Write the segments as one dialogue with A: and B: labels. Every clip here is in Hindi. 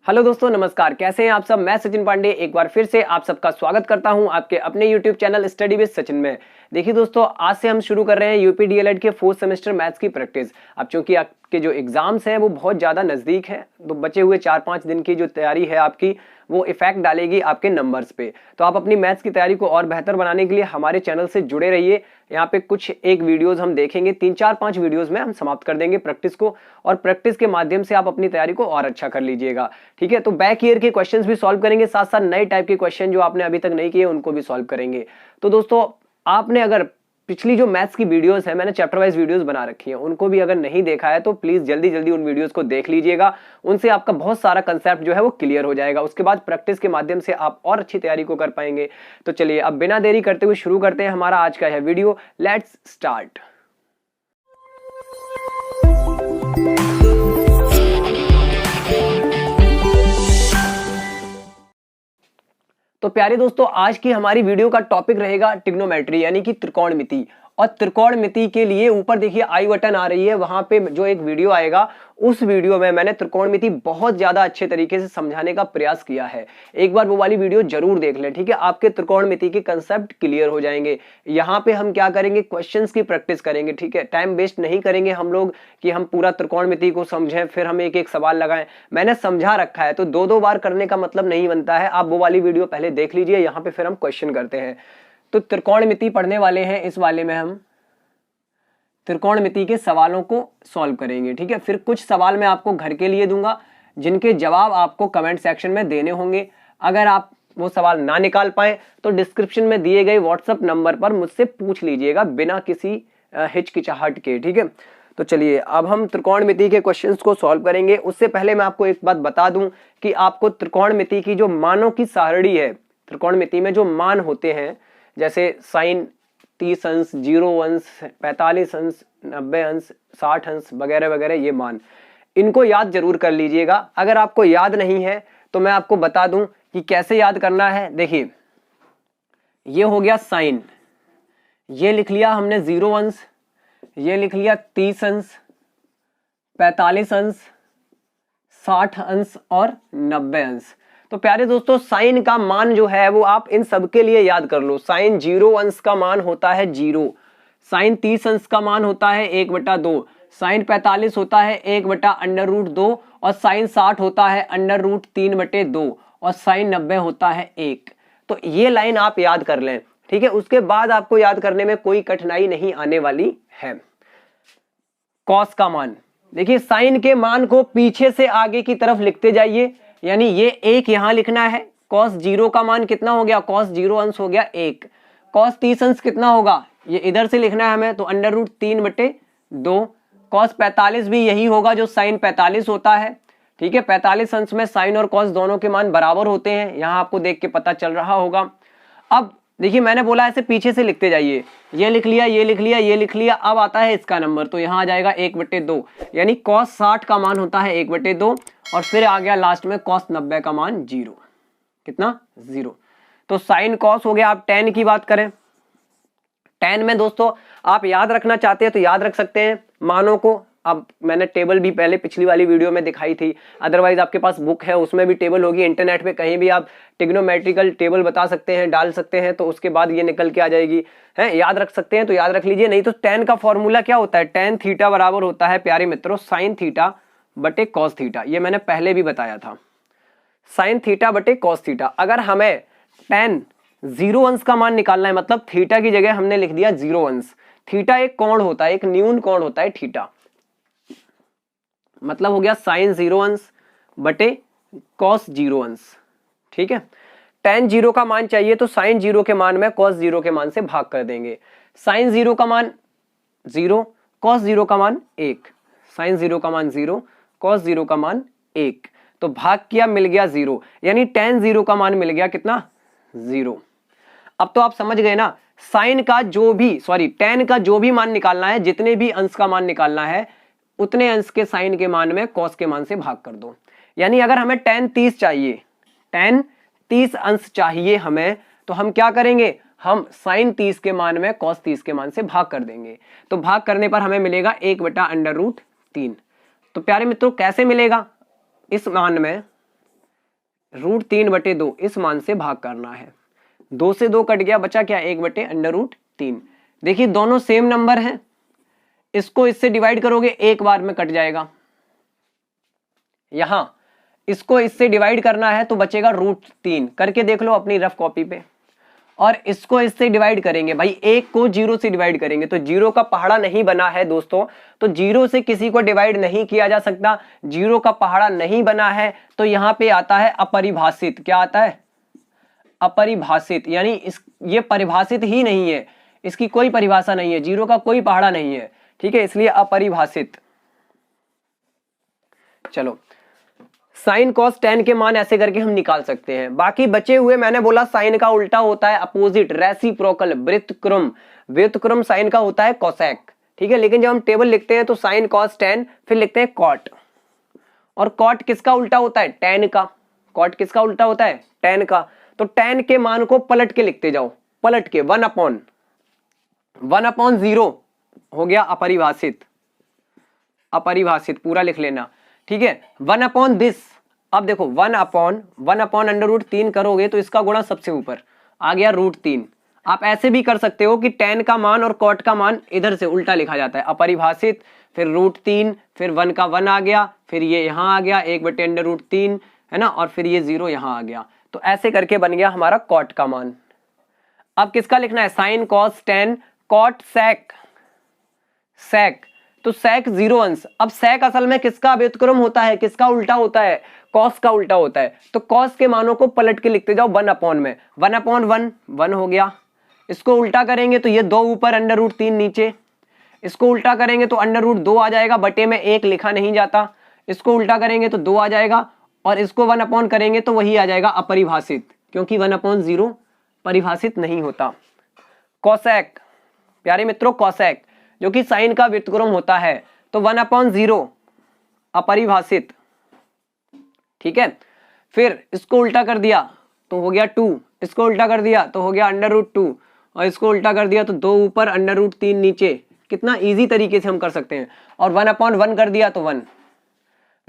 A: हेलो दोस्तों, नमस्कार। कैसे हैं आप सब। मैं सचिन पांडे एक बार फिर से आप सबका स्वागत करता हूं आपके अपने YouTube channel study with Sachin में। देखिए दोस्तों, आज से हम शुरू कर रहे हैं यूपी डीएलएड के 4th सेमेस्टर मैथ्स की प्रैक्टिस। अब चूंकि आपके जो एग्जाम्स हैं वो बहुत ज़्यादा नज़दीक हैं, तो बचे हुए 4-5 दिन की जो तैयारी है आपकी वो इफेक्ट डालेगी आपके नंबर्स पे। तो आप अपनी मैथ्स की तैयारी को और बेहतर बनाने के लिए हमारे चैनल से जुड़े रहिए। यहाँ पे कुछ एक वीडियोस हम देखेंगे, 3-4-5 वीडियोस में हम समाप्त कर देंगे प्रैक्टिस को, और प्रैक्टिस के माध्यम से आप अपनी तैयारी को और अच्छा कर लीजिएगा। ठीक है, तो बैक ईयर के क्वेश्चंस भी सॉल्व करेंगे, साथ साथ नए टाइप के क्वेश्चन जो आपने अभी तक नहीं किए उनको भी सॉल्व करेंगे। तो दोस्तों, आपने अगर पिछली जो मैथ्स की वीडियोस है, मैंने चैप्टर वाइज वीडियोस बना रखी हैं, उनको भी अगर नहीं देखा है तो प्लीज जल्दी जल्दी उन वीडियोस को देख लीजिएगा। उनसे आपका बहुत सारा कंसेप्ट जो है वो क्लियर हो जाएगा। उसके बाद प्रैक्टिस के माध्यम से आप और अच्छी तैयारी को कर पाएंगे। तो चलिए अब बिना देरी करते हुए शुरू करते हैं हमारा आज का यह वीडियो। Let's start. तो प्यारे दोस्तों, आज की हमारी वीडियो का टॉपिक रहेगा ट्रिग्नोमेट्री यानी कि त्रिकोणमिति। और त्रिकोणमिति के लिए ऊपर देखिए आई बटन आ रही है, वहां पे जो एक वीडियो आएगा उस वीडियो में मैंने त्रिकोणमिति बहुत ज्यादा अच्छे तरीके से समझाने का प्रयास किया है। एक बार वो वाली वीडियो जरूर देख लें। ठीक है, आपके त्रिकोणमिति के कंसेप्ट क्लियर हो जाएंगे। यहाँ पे हम क्या करेंगे, क्वेश्चंस की प्रैक्टिस करेंगे। ठीक है, टाइम वेस्ट नहीं करेंगे हम लोग कि हम पूरा त्रिकोणमिति को समझें फिर हम एक एक सवाल लगाएं। मैंने समझा रखा है, तो दो बार करने का मतलब नहीं बनता है। आप वो वाली वीडियो पहले देख लीजिए, यहाँ पे फिर हम क्वेश्चन करते हैं। तो त्रिकोणमिति पढ़ने वाले हैं, इस वाले में हम त्रिकोणमिति के सवालों को सॉल्व करेंगे। ठीक है, फिर कुछ सवाल मैं आपको घर के लिए दूंगा जिनके जवाब आपको कमेंट सेक्शन में देने होंगे। अगर आप वो सवाल ना निकाल पाए तो डिस्क्रिप्शन में दिए गए व्हाट्सएप नंबर पर मुझसे पूछ लीजिएगा बिना किसी हिचकिचाहट के। ठीक है, तो चलिए अब हम त्रिकोणमिति के क्वेश्चंस को सॉल्व करेंगे। उससे पहले मैं आपको एक बात बता दूं कि आपको त्रिकोणमिति की जो मानों की सारणी है, त्रिकोणमिति में जो मान होते हैं जैसे साइन 30 अंश, 0 अंश, 45 अंश, 90 अंश, 60 अंश वगैरह वगैरह, ये मान इनको याद जरूर कर लीजिएगा। अगर आपको याद नहीं है तो मैं आपको बता दूं कि कैसे याद करना है। देखिए, ये हो गया साइन, ये लिख लिया हमने 0 अंश, ये लिख लिया 30 अंश, 45 अंश, 60 अंश और 90 अंश। तो प्यारे दोस्तों, साइन का मान जो है वो आप इन सब के लिए याद कर लो। साइन 0 अंश का मान होता है 0, साइन 30 अंश का मान होता है 1/2, साइन 45 होता है 1/√2 और साइन 60 होता है √3/2 और साइन 90 होता है 1। तो ये लाइन आप याद कर लें। ठीक है, उसके बाद आपको याद करने में कोई कठिनाई नहीं आने वाली है। कॉस का मान, देखिए साइन के मान को पीछे से आगे की तरफ लिखते जाइए, यानी ये 1 यहां लिखना है। कॉस 0 का मान कितना हो गया, कॉस 0 अंश हो गया 1। कॉस 30 अंश कितना होगा, ये इधर से लिखना है हमें, तो √3/2। कॉस 45 भी यही होगा जो साइन 45 होता है। ठीक है, 45 अंश में साइन और कॉस दोनों के मान बराबर होते हैं, यहां आपको देख के पता चल रहा होगा। अब देखिए, मैंने बोला ऐसे पीछे से लिखते जाइए, ये लिख लिया, ये लिख लिया, ये लिख लिया। अब आता है इसका नंबर, तो यहां आ जाएगा 1/2, यानी कॉस 60 का मान होता है 1/2 और फिर आ गया लास्ट में कॉस 90 का मान 0। कितना, 0। तो साइन कॉस हो गया। आप tan की बात करें, tan में दोस्तों आप याद रखना चाहते हैं तो याद रख सकते हैं मानों को। अब मैंने टेबल भी पहले पिछली वाली वीडियो में दिखाई थी, अदरवाइज आपके पास बुक है उसमें भी टेबल होगी। इंटरनेट पे कहीं भी आप ट्रिग्नोमेट्रिकल टेबल बता सकते हैं, डाल सकते हैं, तो उसके बाद ये निकल के आ जाएगी। है, याद रख सकते हैं तो याद रख लीजिए। नहीं तो tan का फॉर्मूला क्या होता है, tan थीटा बराबर होता है प्यारे मित्रों साइन थीटा बटे कॉस थीटा। ये मैंने पहले भी बताया था, साइन थीटा बटे कॉस थीटा। अगर हमें tan 0 अंश का मान निकालना है, मतलब थीटा की जगह हमने लिख दिया 0 अंश। थीटा एक कोण होता है, एक न्यून कोण होता है थीटा, मतलब हो गया साइन 0 अंश बटे कॉस 0 अंश। ठीक है, tan 0 का मान चाहिए तो साइन 0 के मान में कॉस 0 के मान से भाग कर देंगे। साइन 0 का मान 0, कॉस 0 का मान 1, साइन 0 का मान 0, कॉस 0 का मान 1, तो भाग किया, मिल गया 0, यानी tan 0 का मान मिल गया कितना, 0। अब तो आप समझ गए ना, साइन का जो भी tan का जो भी मान निकालना है, जितने भी अंश का मान निकालना है उतने अंश के साइन के मान में कॉस के मान से भाग कर दो। यानी अगर हमें tan 30 चाहिए, tan 30 अंश चाहिए हमें, तो हम क्या करेंगे, हम साइन 30 के मान में कॉस 30 के मान से भाग कर देंगे। तो भाग करने पर हमें मिलेगा 1/√3। तो प्यारे मित्रों कैसे मिलेगा, इस मान में √3/2 इस मान से भाग करना है। 2 से 2 कट गया, बचा क्या, 1/√3। देखिए दोनों सेम नंबर हैं, इसको इससे डिवाइड करोगे एक बार में कट जाएगा। यहां इसको इससे डिवाइड करना है तो बचेगा √3, करके देख लो अपनी रफ कॉपी पे। और इसको इससे डिवाइड करेंगे भाई, एक को 0 से डिवाइड करेंगे तो 0 का पहाड़ा नहीं बना है दोस्तों, तो 0 से किसी को डिवाइड नहीं किया जा सकता। 0 का पहाड़ा नहीं बना है तो यहां पे आता है अपरिभाषित। क्या आता है, अपरिभाषित, यानी ये परिभाषित ही नहीं है, इसकी कोई परिभाषा नहीं है, 0 का कोई पहाड़ा नहीं है, ठीक है, इसलिए अपरिभाषित। चलो साइन कॉस टेन के मान ऐसे करके हम निकाल सकते हैं। बाकी बचे हुए, मैंने बोला साइन का उल्टा होता है अपोजिट, रेसिप्रोकल, व्युत्क्रम। व्युत्क्रम साइन का होता है कोसेक, ठीक है, लेकिन जब हम टेबल लिखते हैं तो साइन कॉस टेन, फिर लिखते हैं कॉट। और कॉट किसका उल्टा होता है, टेन का। कॉट किसका उल्टा होता है, टेन का। तो टेन के मान को पलट के लिखते जाओ, पलट के 1/0 हो गया अपरिभाषित। अपरिभाषित पूरा लिख लेना, ठीक है। 1/this, अब देखो 1/√3 करोगे तो इसका गुणा सबसे ऊपर आ गया √3। आप ऐसे भी कर सकते हो कि tan का मान और cot का मान इधर से उल्टा लिखा जाता है, अपरिभाषित, फिर √3, फिर 1 का 1 आ गया, फिर ये यहां आ गया 1/√3, है ना, और फिर ये 0 यहां आ गया। तो ऐसे करके बन गया हमारा cot का मान। अब किसका लिखना है, sine cos tan cot sec. Sec, तो सेक 0 अंश। अब सेक असल में किसका व्युत्क्रम होता है, किसका उल्टा होता है, कॉस का उल्टा होता है। तो कॉस के मानों को पलट के लिखते जाओ 1/1 में, 1/1 1 हो गया। इसको उल्टा करेंगे तो ये 2 ऊपर, √3 नीचे। इसको उल्टा करेंगे तो √2 आ जाएगा, बटे में 1 लिखा नहीं जाता। इसको उल्टा करेंगे तो 2 आ जाएगा, और इसको 1/, करेंगे तो वही आ जाएगा अपरिभाषित, क्योंकि 1/0 परिभाषित नहीं होता। कोसेक, प्यारे मित्रों, कोसेक जो कि साइन का व्युत्क्रम होता है, तो 1/0 अपरिभाषित, ठीक है। फिर इसको उल्टा कर दिया तो हो गया 2, इसको उल्टा कर दिया तो हो गया √2, और इसको उल्टा कर दिया तो 2 ऊपर, √3 नीचे। कितना इजी तरीके से हम कर सकते हैं। और 1/1 कर दिया तो 1।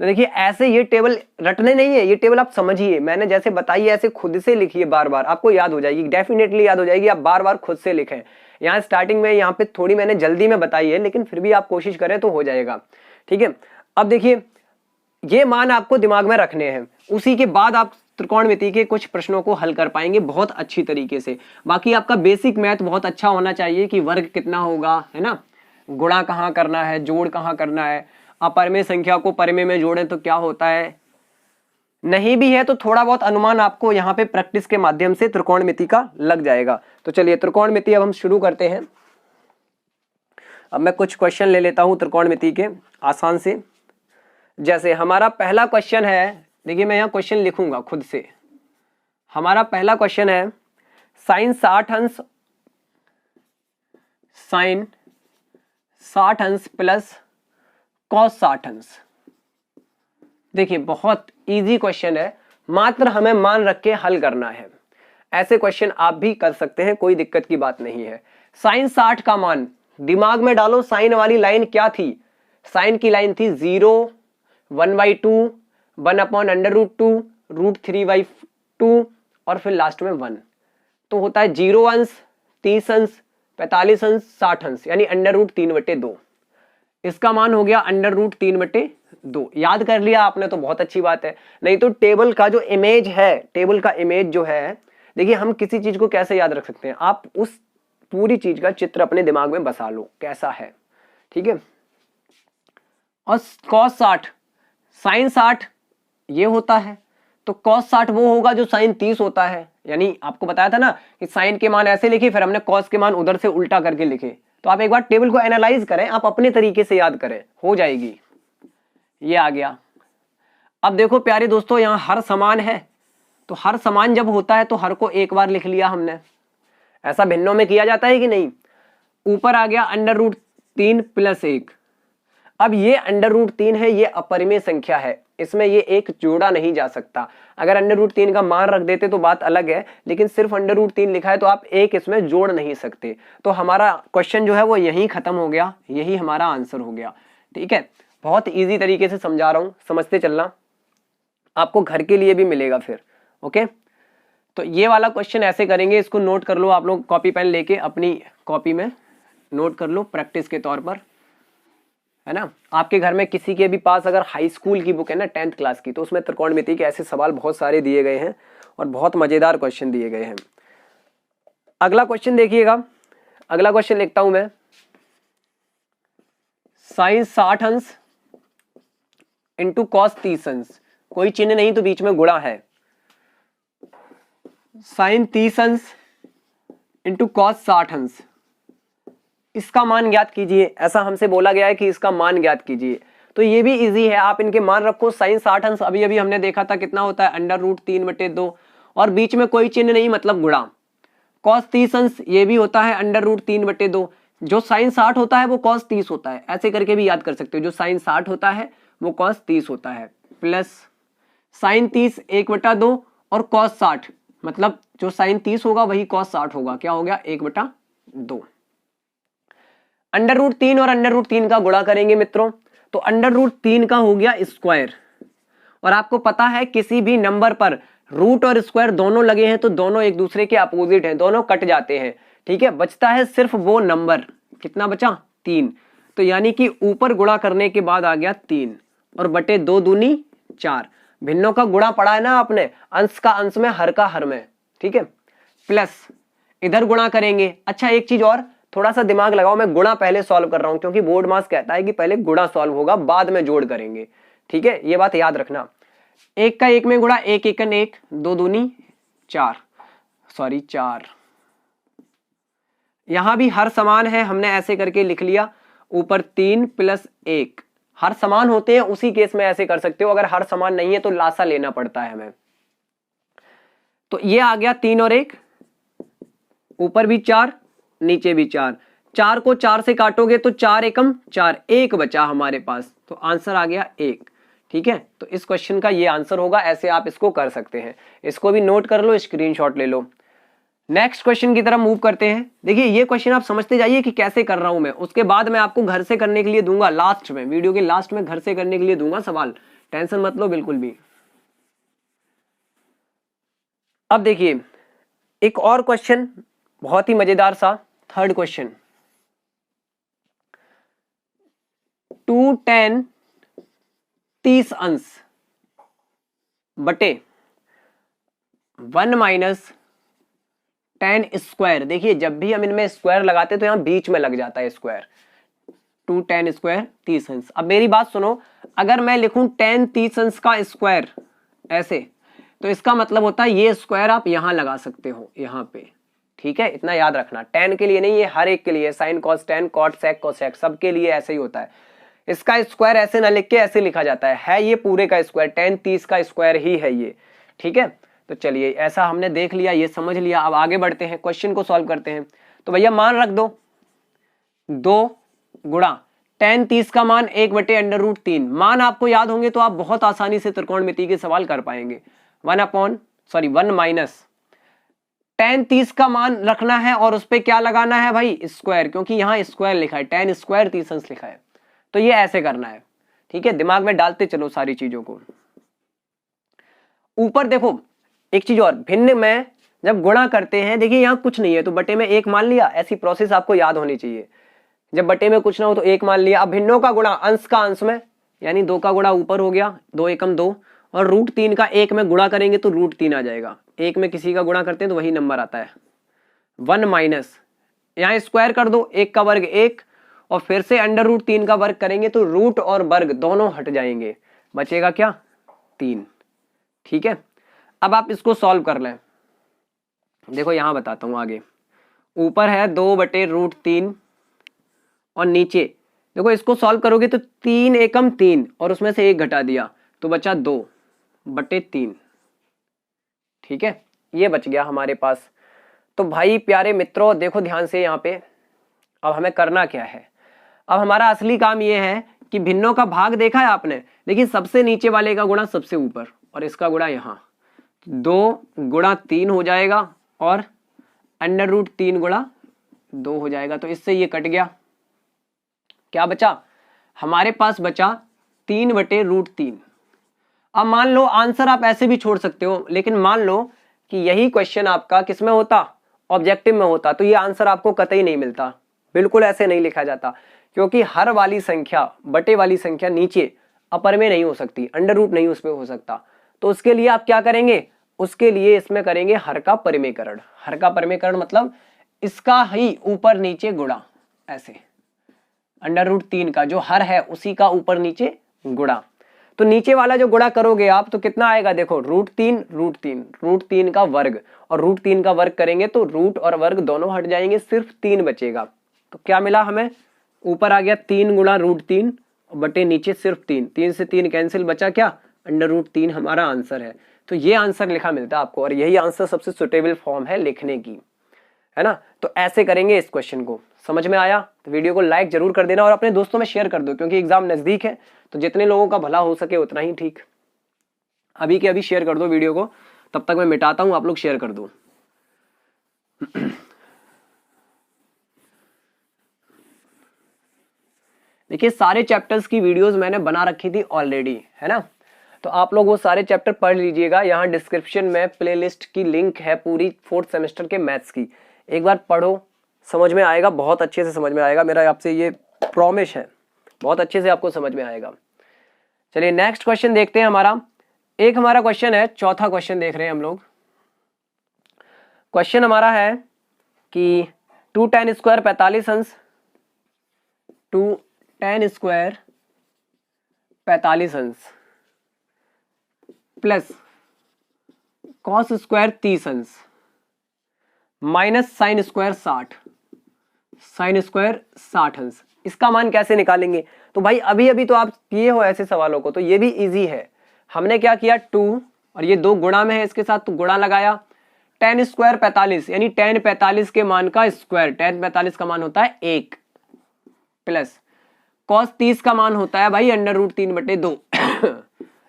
A: तो देखिए ऐसे ये टेबल रटने नहीं है, ये टेबल आप समझिए, मैंने जैसे बताई ऐसे खुद से लिखिए, बार बार आपको याद हो जाएगी, डेफिनेटली याद हो जाएगी। आप बार बार खुद से लिखें। यहाँ स्टार्टिंग में यहाँ पे थोड़ी मैंने जल्दी में बताई है, लेकिन फिर भी आप कोशिश करें तो हो जाएगा, ठीक है। अब देखिए ये मान आपको दिमाग में रखने हैं, उसी के बाद आप त्रिकोणमिति के कुछ प्रश्नों को हल कर पाएंगे बहुत अच्छी तरीके से। बाकी आपका बेसिक मैथ बहुत अच्छा होना चाहिए कि वर्ग कितना होगा, है ना, गुणा कहाँ करना है, जोड़ कहाँ करना है, अपरिमेय संख्या को परिमेय में जोड़ें तो क्या होता है। नहीं भी है तो थोड़ा बहुत अनुमान आपको यहाँ पे प्रैक्टिस के माध्यम से त्रिकोणमिति का लग जाएगा। तो चलिए त्रिकोणमिति अब हम शुरू करते हैं। अब मैं कुछ क्वेश्चन ले लेता हूं त्रिकोणमिति के आसान से। जैसे हमारा पहला क्वेश्चन है, देखिए मैं यहाँ क्वेश्चन लिखूंगा खुद से। हमारा पहला क्वेश्चन है साइन 60 अंश, साइन 60 अंश प्लस कॉस 60 अंश। देखिए बहुत इजी क्वेश्चन है, मात्र हमें मान रख के हल करना है। ऐसे क्वेश्चन आप भी कर सकते हैं, कोई दिक्कत की बात नहीं है। साइन 60 का मान दिमाग में डालो, साइन वाली लाइन क्या थी, साइन की लाइन थी 0, 1/2, 1/√2, √3/2 और फिर लास्ट में 1। तो होता है 0 अंश, 30 अंश, 45 अंश, 60 अंश, यानी √3/2। इसका मान हो गया √3/2। याद कर लिया आपने तो बहुत अच्छी बात है। नहीं तो टेबल का जो इमेज है, टेबल का इमेज जो है, देखिए हम किसी चीज को कैसे याद रख सकते हैं, आप उस पूरी चीज का चित्र अपने दिमाग में बसा लो कैसा है, ठीक है। और cos 60, साइन 60 ये होता है, तो cos 60 वो होगा जो साइन 30 होता है। यानी आपको बताया था ना कि साइन के मान ऐसे लिखे, फिर हमने cos के मान उधर से उल्टा करके लिखे। तो आप एक बार टेबल को एनालाइज करें, आप अपने तरीके से याद करें, हो जाएगी। ये आ गया। अब देखो प्यारे दोस्तों, यहां हर समान है, तो हर समान जब होता है तो हर को एक बार लिख लिया हमने। ऐसा भिन्नों में किया जाता है कि नहीं। ऊपर आ गया √3 + 1। अब ये √3 है, ये अपरिमेय संख्या है, इसमें ये एक जोड़ा नहीं जा सकता। अगर √3 का मान रख देते तो बात अलग है, लेकिन सिर्फ √3 लिखा है तो आप एक इसमें जोड़ नहीं सकते। तो हमारा क्वेश्चन जो है वो यहीं खत्म हो गया, यही हमारा आंसर हो गया, ठीक है। बहुत इजी तरीके से समझा रहा हूं, समझते चलना, आपको घर के लिए भी मिलेगा फिर। ओके, तो ये वाला क्वेश्चन ऐसे करेंगे, इसको नोट कर लो आप लोग, कॉपी पेन लेके अपनी कॉपी में नोट कर लो प्रैक्टिस के तौर पर, है ना। आपके घर में किसी के भी पास अगर हाई स्कूल की बुक है ना 10th क्लास की, तो उसमें त्रिकोणमिति के ऐसे सवाल बहुत सारे दिए गए हैं और बहुत मजेदार क्वेश्चन दिए गए हैं। अगला क्वेश्चन देखिएगा, अगला क्वेश्चन लिखता हूं मैं, साइन 60 अंश इंटू कॉस 30 अंश, कोई चिन्ह नहीं तो बीच में गुणा है, साइन 30 अंश इंटू कॉस 60 अंश, इसका मान ज्ञात कीजिए। ऐसा हमसे बोला गया है कि इसका मान ज्ञात कीजिए, तो ये भी इजी है, आप इनके मान रखो। साइन 60 अंश अभी अभी हमने देखा था कितना होता है, √3/2 और बीच में कोई चिन्ह नहीं मतलब गुणा। कॉस 30 अंश ये भी होता है √3/2, जो साइन 60 होता है वो कॉस 30 होता है, ऐसे करके भी याद कर सकते हो, जो साइन 60 होता है वो कॉस 30 होता है, प्लस साइन 30 1/2 और कॉस 60, मतलब जो साइन 30 होगा वही कॉस 60 होगा, क्या हो गया 1/2। √3 और √3 का गुणा करेंगे मित्रों, तो √3 का हो गया स्क्वायर, और आपको पता है किसी भी नंबर पर रूट और स्क्वायर दोनों लगे हैं तो दोनों एक दूसरे के अपोजिट हैं, दोनों कट जाते हैं, ठीक है। बचता है सिर्फ वो नंबर, कितना बचा 3, तो यानी कि ऊपर गुणा करने के बाद आ गया 3 और बटे 2 दूनी 4, भिन्नों का गुणा पढ़ा है ना आपने, अंश का अंश में हर का हर में, ठीक है। प्लस इधर गुणा करेंगे। अच्छा एक चीज और, थोड़ा सा दिमाग लगाओ, मैं गुणा पहले सॉल्व कर रहा हूं क्योंकि बोर्ड मास कहता है कि पहले गुणा सॉल्व होगा बाद में जोड़ करेंगे, ठीक है, ये बात याद रखना। 1 का 1 में गुणा, 1 1 1, 2 दूनी 4, सॉरी 4, यहां भी हर समान है, हमने ऐसे करके लिख लिया, ऊपर 3 प्लस 1, हर समान होते हैं उसी केस में ऐसे कर सकते हो, अगर हर समान नहीं है तो लासा लेना पड़ता है हमें। तो ये आ गया 3 और 1, ऊपर भी 4 नीचे भी 4, 4 को 4 से काटोगे तो 4 एकम 4, 1 बचा हमारे पास, तो आंसर आ गया 1, ठीक है। तो इस क्वेश्चन का ये आंसर होगा, ऐसे आप इसको कर सकते हैं, इसको भी नोट कर लो, स्क्रीनशॉट ले लो। नेक्स्ट क्वेश्चन की तरफ मूव करते हैं। देखिए ये क्वेश्चन आप समझते जाइए कि कैसे कर रहा हूं मैं, उसके बाद मैं आपको घर से करने के लिए दूंगा, लास्ट में वीडियो के लास्ट में घर से करने के लिए दूंगा सवाल, टेंशन मत लो बिल्कुल भी। अब देखिए एक और क्वेश्चन बहुत ही मजेदार सा, थर्ड क्वेश्चन, 2 tan 30 अंश बटे 1 माइनस tan स्क्वायर। देखिए जब भी हम इनमें स्क्वायर लगाते तो यहां बीच में लग जाता है स्क्वायर, 2 tan स्क्वायर 30 अंश। अब मेरी बात सुनो, अगर मैं लिखूं tan 30 अंश का स्क्वायर ऐसे, तो इसका मतलब होता है ये स्क्वायर आप यहां लगा सकते हो, यहां पे, ठीक है। इतना याद रखना, tan के लिए नहीं, ये हर एक के लिए, sine cos tan cot sec cosec सबके लिए ऐसे ही होता है। इसका स्क्वायर ऐसे ना लिख के ऐसे लिखा जाता है ये पूरे का स्क्वायर, tan 30 का स्क्वायर ही है ये, ठीक है। तो चलिए ऐसा हमने देख लिया, ये समझ लिया, अब आगे बढ़ते हैं, क्वेश्चन को सॉल्व करते हैं। तो भैया मान रख दो, 2 गुणा tan 30 का मान 1/√3, मान आपको याद होंगे तो आप बहुत आसानी से त्रिकोणमिति के सवाल कर पाएंगे। 1 माइनस tan 30 का मान रखना है और उस पर क्या लगाना है भाई, स्क्वायर, क्योंकि यहां स्क्वायर लिखा है, tan स्क्वायर 30 अंश लिखा है, तो ये ऐसे करना है, ठीक है। दिमाग में डालते चलो सारी चीजों को। ऊपर देखो एक चीज और, भिन्न में जब गुणा करते हैं, देखिए यहां कुछ नहीं है तो बटे में 1 मान लिया, ऐसी प्रोसेस आपको याद होनी चाहिए। जब बटे में कुछ ना हो तो 1 मान लिया। अब भिन्नों का गुणा अंश का अंश में, यानी 2 का गुणा ऊपर हो गया, 2 एकम 2, और √3 का 1 में गुणा करेंगे तो √3 आ जाएगा, 1 में किसी का गुणा करते हैं तो वही नंबर आता है। 1 माइनस, यहां स्क्वायर कर दो, 1 का वर्ग 1, और फिर से √3 का वर्ग करेंगे तो रूट और वर्ग दोनों हट जाएंगे, बचेगा क्या 3, ठीक है। अब आप इसको सॉल्व कर लें, देखो यहां बताता हूं आगे, ऊपर है 2/√3 और नीचे देखो इसको सॉल्व करोगे तो 3 एकम 3 और उसमें से 1 घटा दिया तो बचा 2/3, ठीक है, ये बच गया हमारे पास। तो भाई प्यारे मित्रों देखो ध्यान से यहाँ पे, अब हमें करना क्या है, अब हमारा असली काम ये है कि भिन्नों का भाग देखा है आपने, देखिए सबसे नीचे वाले का गुणा सबसे ऊपर और इसका गुणा यहाँ, 2 गुणा 3 हो जाएगा और √3 गुणा 2 हो जाएगा, तो इससे ये कट गया, क्या बचा हमारे पास, बचा 3/√3। अब मान लो आंसर आप ऐसे भी छोड़ सकते हो, लेकिन मान लो कि यही क्वेश्चन आपका किस में होता, ऑब्जेक्टिव में होता, तो ये आंसर आपको कतई नहीं मिलता, बिल्कुल ऐसे नहीं लिखा जाता, क्योंकि हर वाली संख्या, बटे वाली संख्या नीचे अपर में नहीं हो सकती, अंडर रूट नहीं उसमें हो सकता। तो उसके लिए आप क्या करेंगे, उसके लिए इसमें करेंगे हर का परिमेयकरण। हर का परिमेयकरण मतलब इसका ही ऊपर नीचे गुणा, ऐसे अंडर रूट 3 का जो हर है उसी का ऊपर नीचे गुणा। तो नीचे वाला जो गुणा करोगे आप तो कितना आएगा, देखो रूट 3 का वर्ग, और रूट 3 का वर्ग करेंगे तो रूट और वर्ग दोनों हट जाएंगे, सिर्फ 3 बचेगा। तो क्या मिला हमें, ऊपर आ गया 3 गुणा रूट 3 बटे नीचे सिर्फ 3, 3 से 3 कैंसिल, बचा क्या, अंडर रूट 3 हमारा आंसर है। तो ये आंसर लिखा मिलता है आपको, और यही आंसर सबसे सुटेबल फॉर्म है लिखने की, है ना। तो ऐसे करेंगे इस क्वेश्चन को। समझ में आया तो वीडियो को लाइक जरूर कर देना और अपने दोस्तों में शेयर कर दो, क्योंकि एग्जाम नजदीक है, तो जितने लोगों का भला हो सके उतना ही ठीक। अभी के अभी शेयर कर दो वीडियो को, तब तक मैं मिटाता हूं, आप लोग शेयर कर दो। देखिए सारे चैप्टर्स की वीडियोस मैंने बना रखी थी ऑलरेडी, है ना, तो आप लोग वो सारे चैप्टर पढ़ लीजिएगा। यहाँ डिस्क्रिप्शन में प्लेलिस्ट की लिंक है पूरी 4th सेमेस्टर के मैथ्स की, एक बार पढ़ो, समझ में आएगा, बहुत अच्छे से समझ में आएगा, मेरा आपसे ये प्रॉमिस है, बहुत अच्छे से आपको समझ में आएगा। चलिए नेक्स्ट क्वेश्चन देखते हैं। हमारा क्वेश्चन है, चौथा क्वेश्चन देख रहे हैं हम लोग। क्वेश्चन हमारा है कि 2 tan स्क्वायर 45 अंश, 2 tan स्क्वायर 45 अंश प्लस कॉस स्क्वायर 30 अंश माइनस साइन स्क्वायर 60 अंश, इसका मान कैसे निकालेंगे। तो भाई अभी अभी तो आप किए हो ऐसे सवालों को, तो ये भी इजी है। हमने क्या किया, 2 और ये 2 गुणा में है इसके साथ, तो गुणा लगाया, tan स्क्वायर 45 यानी tan 45 के मान का स्क्वायर, tan 45 का मान होता है 1, प्लस cos 30 का मान होता है भाई अंडर रूट 3/2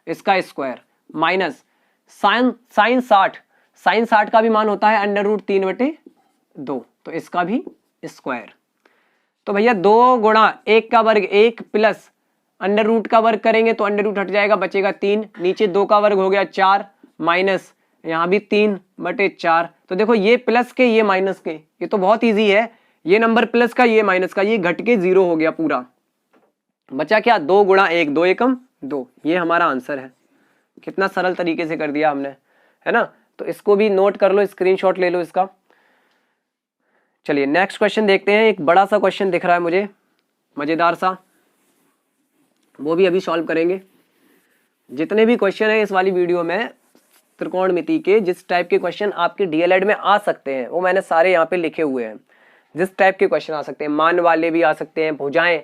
A: इसका स्क्वायर, माइनस साइन 60 का भी मान होता है अंडर रूट 3/2, तो इसका भी स्क्वायर। तो भैया 2 गुणा 1 का वर्ग 1 प्लस अंडर रूट का वर्ग करेंगे तो अंडर रूट हट जाएगा, बचेगा 3, नीचे 2 का वर्ग हो गया 4, माइनस यहाँ भी 3/4। तो देखो ये प्लस के ये माइनस के, ये तो बहुत इजी है, ये नंबर प्लस का ये माइनस का, ये घट के 0 हो गया पूरा, बचा क्या, 2 गुणा 1, 2 एकम 2, ये हमारा आंसर है। कितना सरल तरीके से कर दिया हमने, है ना। तो इसको भी नोट कर लो, स्क्रीनशॉट ले लो इसका। चलिए नेक्स्ट क्वेश्चन देखते हैं। एक बड़ा सा क्वेश्चन दिख रहा है मुझे, मजेदार सा, वो भी अभी सॉल्व करेंगे। जितने भी क्वेश्चन है इस वाली वीडियो में त्रिकोणमिति के, जिस टाइप के क्वेश्चन आपके डीएलएड में आ सकते हैं वो मैंने सारे यहाँ पे लिखे हुए हैं। जिस टाइप के क्वेश्चन आ सकते हैं, मान वाले भी आ सकते हैं, भुजाएं,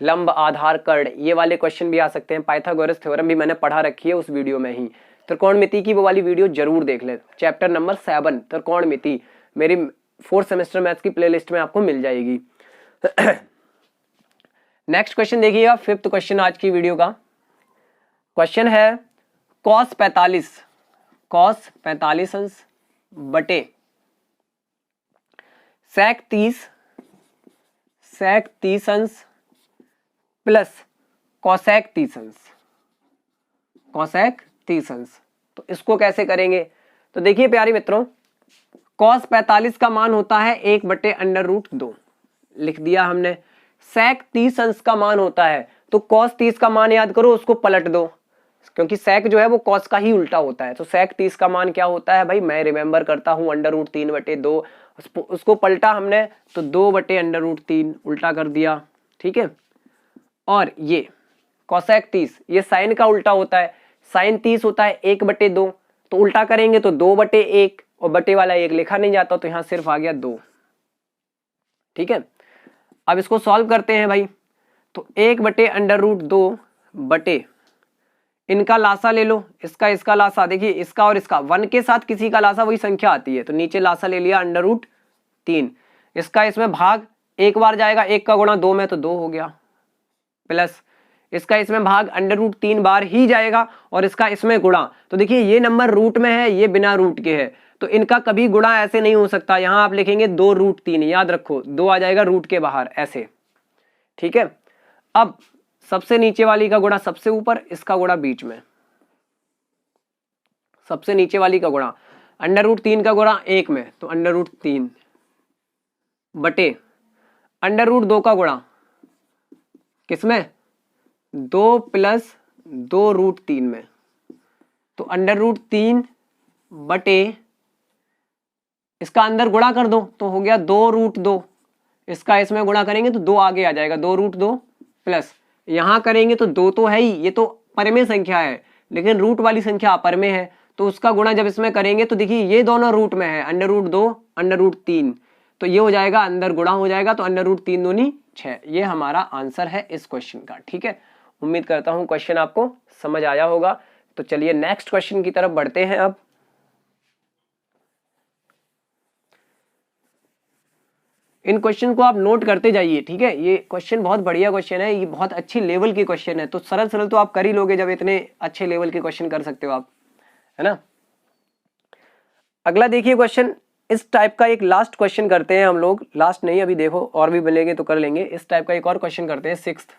A: लंब, आधार, कर्ण, ये वाले क्वेश्चन भी आ सकते हैं। पाइथागोरस थ्योरम भी मैंने पढ़ा रखी है उस वीडियो में ही। त्रिकोणमिति की वो वाली वीडियो जरूर देख ले, चैप्टर नंबर 7 त्रिकोणमिति, मेरी 4th सेमेस्टर मैथ्स की प्लेलिस्ट में आपको मिल जाएगी। नेक्स्ट क्वेश्चन देखिएगा, 5th क्वेश्चन आज की वीडियो का। क्वेश्चन है cos 45 अंश बटे sec 30 अंश प्लस cosec 30 अंश। तो इसको कैसे करेंगे, तो देखिए प्यारे मित्रों, cos 45 का मान होता है 1/√2, लिख दिया हमने। sec 30 अंश का मान होता है, तो cos 30 का मान याद करो, उसको पलट दो, क्योंकि sec जो है वो cos का ही उल्टा होता है। तो sec 30 का मान क्या होता है भाई, मैं रिमेंबर करता हूं √3/2, उसको पलटा हमने तो 2/√3 उल्टा कर दिया, ठीक है। और ये cosec 30 ये साइन का उल्टा होता है, साइन 30 होता है 1/2, तो उल्टा करेंगे तो 2/1, और बटे वाला 1 लिखा नहीं जाता, तो यहां सिर्फ आ गया 2, ठीक है। अब इसको सॉल्व करते हैं भाई, तो 1/√2 बटे इनका लासा ले लो, इसका लासा, देखिए इसका और इसका 1 के साथ किसी का लासा वही संख्या आती है, तो नीचे लासा ले लिया √3, इसका इसमें भाग एक बार जाएगा, 1 का गुणा 2 में तो 2 हो गया, प्लस इसका इसमें भाग √3 बार ही जाएगा, और इसका इसमें गुणा। तो देखिए ये नंबर रूट में है, ये बिना रूट के है, तो इनका कभी गुणा ऐसे नहीं हो सकता। यहां आप लिखेंगे 2√3, याद रखो 2 आ जाएगा रूट के बाहर ऐसे, ठीक है। अब सबसे नीचे वाली का गुणा सबसे ऊपर, इसका गुणा बीच में, सबसे नीचे वाली का गुणा, अंडर रूट 3 का गुणा 1 में तो अंडर रूट 3 बटे अंडर रूट 2 का गुणा किसमें, 2 प्लस 2 रूट 3 में, तो अंडर रूट 3 बटे इसका अंदर गुणा कर दो तो हो गया 2 रूट 2, इसका इसमें गुणा करेंगे तो 2 आगे आ जाएगा, 2 रूट 2 प्लस यहां करेंगे तो 2 तो है ही, ये तो परमेय संख्या है लेकिन रूट वाली संख्या अपर में है तो उसका गुणा जब इसमें करेंगे तो देखिए ये दोनों रूट में है, अंडर रूट 2 अंडर रूट 3, तो ये हो जाएगा अंदर गुणा हो जाएगा तो अंडर रूट 3 दूनी 6। ये हमारा आंसर है इस क्वेश्चन का। ठीक है, उम्मीद करता हूं क्वेश्चन आपको समझ आया होगा। तो चलिए नेक्स्ट क्वेश्चन की तरफ बढ़ते हैं। अब इन क्वेश्चन को आप नोट करते जाइए। ठीक है, ये क्वेश्चन बहुत बढ़िया क्वेश्चन है, ये बहुत अच्छी लेवल के क्वेश्चन है, तो सरल सरल तो आप कर ही लोगे जब इतने अच्छे लेवल के क्वेश्चन कर सकते हो आप, है ना। अगला देखिए क्वेश्चन, इस टाइप का एक लास्ट क्वेश्चन करते हैं हम लोग, लास्ट नहीं अभी देखो और भी मिलेंगे तो कर लेंगे। इस टाइप का एक और क्वेश्चन करते हैं 6th।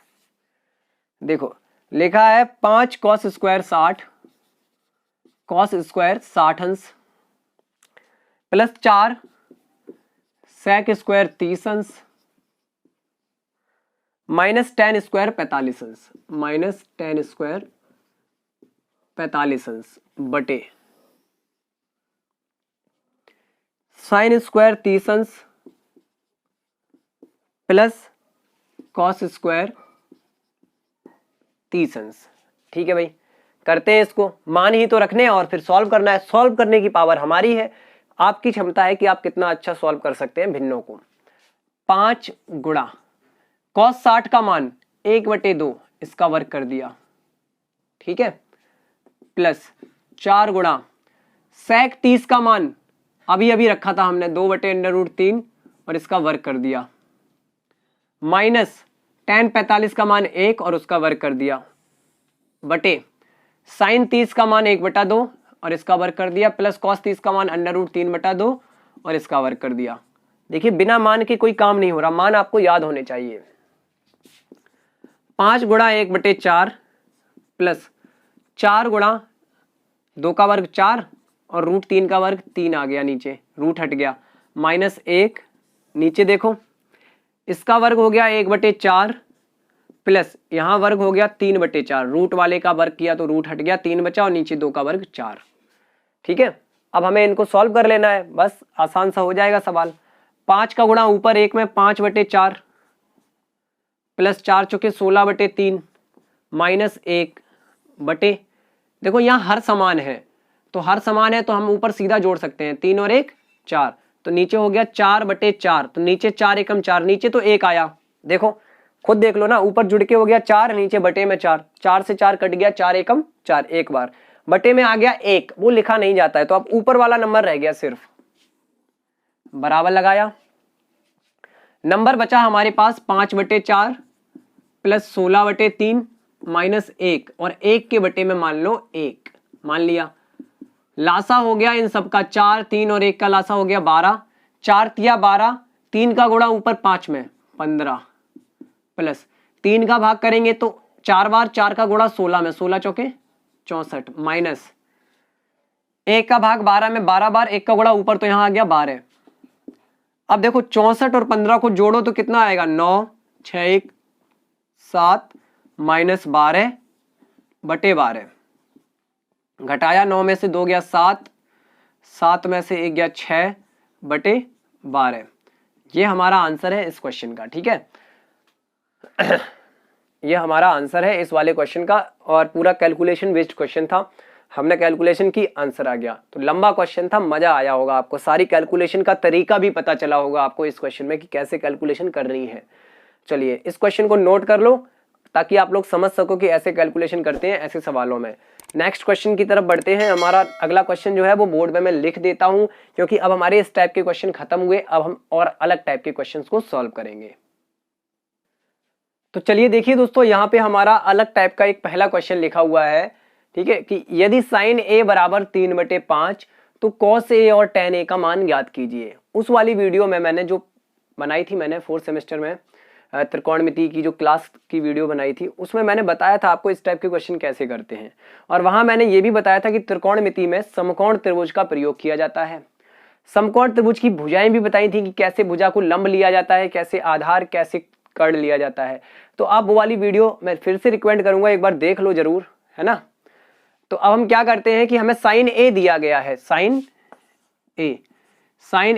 A: देखो लिखा है 5 कॉस स्क्वायर 60 कॉस स्क्वायर 60 अंश प्लस 4 सेक स्क्वायर 30 अंश माइनस 10 स्क्वायर 45 अंश, माइनस 10 स्क्वायर 45 अंश बटे साइन स्क्वायर 30 अंश प्लस कॉस स्क्वायर 30 अंश। ठीक है भाई, करते हैं इसको, मान ही तो रखने हैं और फिर सॉल्व करना है। सॉल्व करने की पावर हमारी है, आपकी क्षमता है कि आप कितना अच्छा सॉल्व कर सकते हैं भिन्नों को। 5 गुणा कॉस 60 का मान 1/2 इसका वर्ग कर दिया, ठीक है, प्लस 4 गुणा सेक 30 का मान अभी अभी रखा था हमने 2/√3 और इसका वर्ग कर दिया, माइनस tan 45 का मान 1 और उसका वर्ग कर दिया, बटे साइन 30 का मान 1/2 और इसका वर्ग कर दिया, प्लस कॉस 30 का मान √3/2 और इसका वर्ग कर दिया। देखिए बिना मान के कोई काम नहीं हो रहा, मान आपको याद होने चाहिए। 5 गुणा 1/4 प्लस 4 गुणा 2 का वर्ग 4 और √3 का वर्ग 3 आ गया, नीचे रूट हट गया, माइनस 1 नीचे देखो इसका वर्ग हो गया 1/4 प्लस यहां वर्ग हो गया 3/4, रूट वाले का वर्ग किया तो रूट हट गया, 3 बचा और नीचे 2 का वर्ग 4। ठीक है, अब हमें इनको सॉल्व कर लेना है, बस आसान सा हो जाएगा सवाल। 5 का गुणा ऊपर 1 में 5/4 प्लस 4 चौके 16/3 माइनस 1 बटे, देखो यहाँ हर समान है तो हर समान है तो हम ऊपर सीधा जोड़ सकते हैं, 3 और 1 4, तो नीचे हो गया 4/4, तो नीचे 4 एकम 4, नीचे तो 1 आया, देखो खुद देख लो ना, ऊपर जुड़ के हो गया 4, नीचे बटे में 4, 4 से 4 कट गया, 4 एकम 4, एक बार बटे में आ गया 1, वो लिखा नहीं जाता है तो अब ऊपर वाला नंबर रह गया, सिर्फ बराबर लगाया, नंबर बचा हमारे पास 5/4 प्लस 16/3 माइनस 1 और 1 के बटे में मान लो 1, मान लिया, लासा हो गया इन सबका 4, 3 और 1 का लासा हो गया 12, 4 तिया 12, 3 का गुणा ऊपर 5 में 15 प्लस 3 का भाग करेंगे तो 4 बार, 4 का गुणा 16 में 16 चौके 64 माइनस 1 का भाग 12 में 12 बार, 1 का गुणा ऊपर तो यहां आ गया 12। अब देखो 64 और 15 को जोड़ो तो कितना आएगा, 9 6 1 7 माइनस 12 बटे 12, घटाया 9 में से 2 गया 7, 7 में से 1 गया 6 बटे 12। ये हमारा आंसर है इस क्वेश्चन का। ठीक है, ये हमारा आंसर है इस वाले क्वेश्चन का, और पूरा कैलकुलेशन बेस्ड क्वेश्चन था, हमने कैलकुलेशन की, आंसर आ गया। तो लंबा क्वेश्चन था, मजा आया होगा आपको, सारी कैलकुलेशन का तरीका भी पता चला होगा आपको इस क्वेश्चन में कि कैसे कैलकुलेशन कर रही है। चलिए इस क्वेश्चन को नोट कर लो ताकि आप लोग समझ सको कि ऐसे कैलकुलेशन करते हैं ऐसे सवालों में। नेक्स्ट क्वेश्चन की तरफ बढ़ते हैं। हमारा अगला क्वेश्चन जो है वो बोर्ड में मैं लिख देता हूं, क्योंकि अब हमारे इस टाइप के क्वेश्चन खत्म हुए, अब हम और अलग टाइप के क्वेश्चंस को सॉल्व करेंगे। तो चलिए देखिए दोस्तों, यहाँ पे हमारा अलग टाइप का एक पहला क्वेश्चन लिखा हुआ है, ठीक है, कि यदि साइन a बराबर 3/5 तो कॉस a और tan a का मान ज्ञात कीजिए। उस वाली वीडियो में मैंने जो बनाई थी मैंने 4th सेमेस्टर में, त्रिकोणमिति की जो क्लास की वीडियो बनाई थी, उसमें मैंने बताया था आपको इस टाइप के क्वेश्चन कैसे करते हैं। और वहां मैंने ये भी बताया था कि त्रिकोणमिति में समकोण त्रिभुज का प्रयोग किया जाता है। समकोण त्रिभुज की भुजाएं भी बताई थी कि कैसे भुजा को लंब लिया जाता है, कैसे आधार, कैसे कर्ण लिया जाता है। तो आप वो वाली वीडियो मैं फिर से रिकमेंड करूंगा, एक बार देख लो जरूर, है ना। तो अब हम क्या करते हैं कि हमें साइन ए दिया गया है, साइन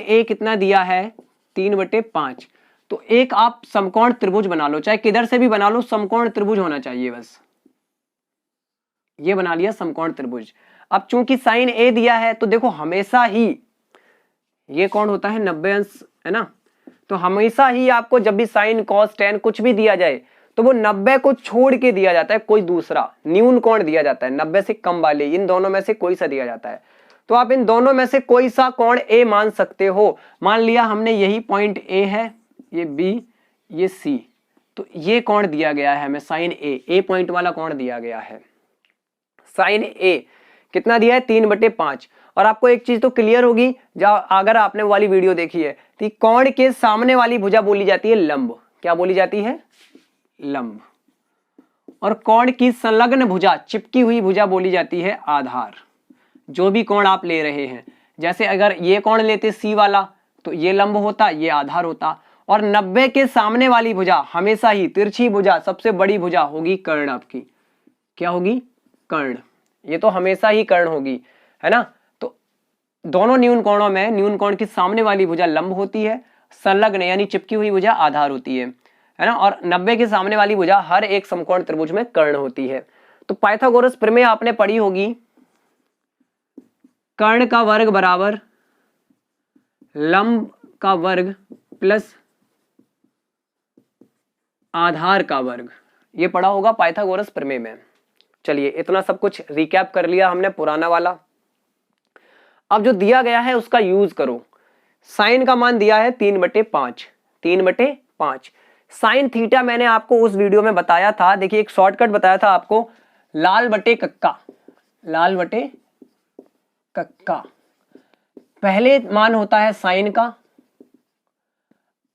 A: ए कितना दिया है 3/5। तो एक आप समकोण त्रिभुज बना लो, चाहे किधर से भी बना लो, समकोण त्रिभुज होना चाहिए बस। ये बना लिया समकोण त्रिभुज। अब चूंकि साइन ए दिया है तो देखो हमेशा ही ये कौन होता है 90 अंश, है ना। तो हमेशा ही आपको जब भी साइन कॉस टेन कुछ भी दिया जाए तो वो 90 को छोड़ के दिया जाता है, कोई दूसरा न्यून कोण दिया जाता है, 90 से कम वाले, इन दोनों में से कोई सा दिया जाता है। तो आप इन दोनों में से कोई सा कोण ए मान सकते हो। मान लिया हमने यही पॉइंट ए है, ये बी, ये सी, तो ये कोण दिया गया है हमें साइन ए पॉइंट वाला कोण दिया गया है। साइन ए कितना दिया है 3/5। और आपको एक चीज तो क्लियर होगी, जब अगर आपने वाली वीडियो देखी है, तो कोण के सामने वाली भुजा बोली जाती है लंब। क्या बोली जाती है? लंब। और कोण की संलग्न भुजा, चिपकी हुई भुजा बोली जाती है आधार। जो भी कोण आप ले रहे हैं, जैसे अगर ये कोण लेते सी वाला तो ये लंब होता, ये आधार होता। और 90 के सामने वाली भुजा हमेशा ही तिरछी भुजा, सबसे बड़ी भुजा होगी कर्ण आपकी। क्या होगी? कर्ण। ये तो हमेशा ही कर्ण होगी, है ना। तो दोनों न्यून कोणों में न्यून कोण की सामने वाली भुजा लंब होती है, संलग्न यानी चिपकी हुई भुजा आधार होती है ना। और 90 के सामने वाली भुजा हर एक समकोण त्रिभुज में कर्ण होती है। तो पाइथागोरस प्रमेय आपने पढ़ी होगी, कर्ण का वर्ग बराबर लंब का वर्ग प्लस आधार का वर्ग, ये पढ़ा होगा पाइथागोरस प्रमेय में। चलिए इतना सब कुछ रिकैप कर लिया हमने पुराना वाला। अब जो दिया गया है उसका यूज करो। साइन का मान दिया है 3/5, 3/5। साइन थीटा मैंने आपको उस वीडियो में बताया था, देखिए एक शॉर्टकट बताया था आपको, लाल बटे कक्का, लाल बटे कक्का। पहले मान होता है साइन का,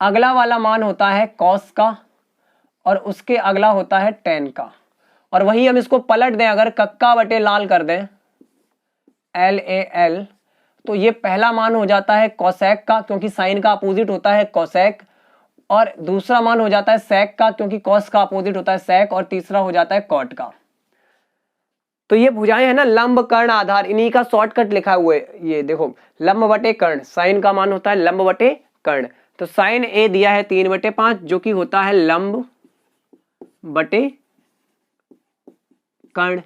A: अगला वाला मान होता है कॉस का, और उसके अगला होता है टेन का। और वही हम इसको पलट दें, अगर कक्का बटे लाल कर दें, LAL, तो ये पहला मान हो जाता है कोसेक का, क्योंकि साइन का अपोजिट होता है कोसेक। और दूसरा मान हो जाता है सेक का, क्योंकि कॉस का अपोजिट होता है सेक। और तीसरा हो जाता है कॉट का। तो ये भुजाएं है ना, लंब कर्ण आधार, इन्हीं का शॉर्टकट लिखा हुआ है। ये देखो लंब बटे कर्ण, साइन का मान होता है लंब बटे कर्ण। तो साइन ए दिया है 3/5, जो कि होता है लंब बटे कर्ण।